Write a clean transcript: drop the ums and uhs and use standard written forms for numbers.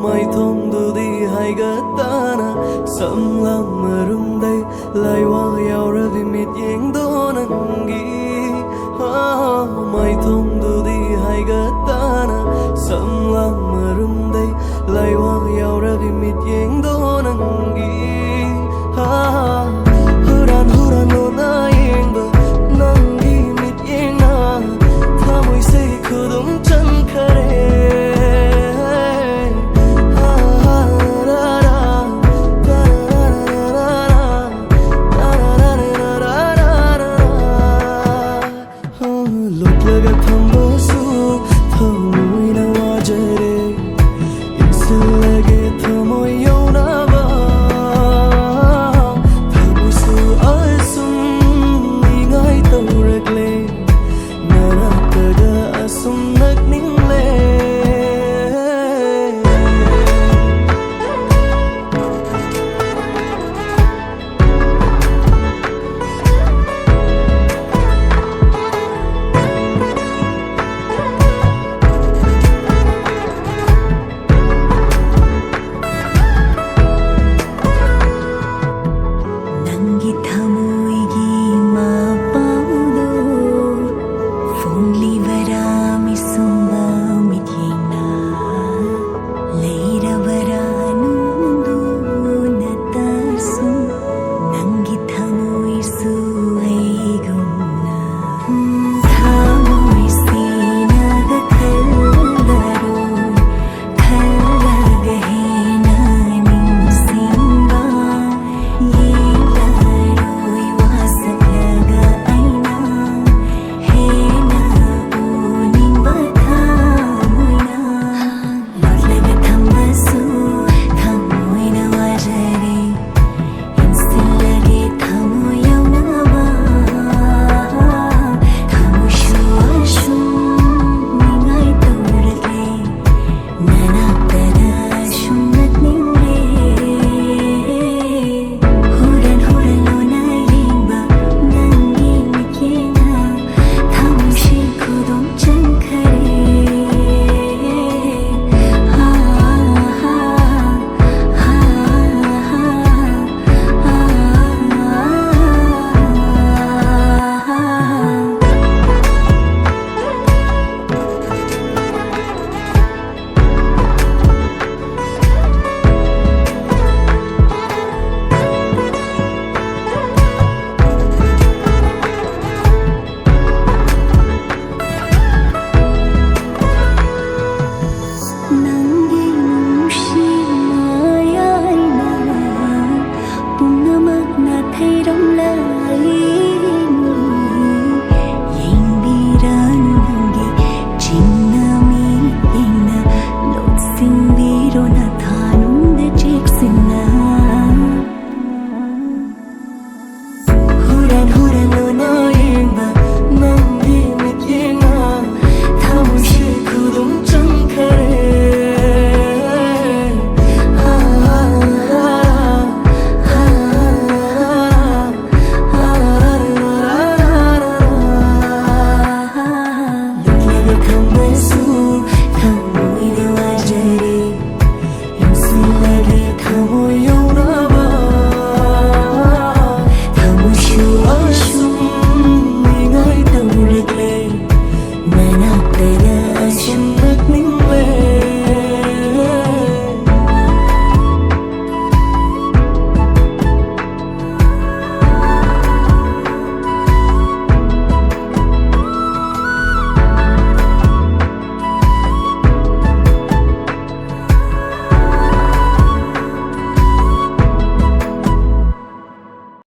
mai thông du đi hay gật ta na sầm lam mà rung đây lại hoa yau ra vì mít yeng đó nang gi mai thông du đi hay gật ta na sầm lam mà rung đây lại hoa yau ra vì mít yeng đó nang gi huran huran lo na yeng ba nang gi mít yeng na tha môi say khudum chan khare thấy đông lên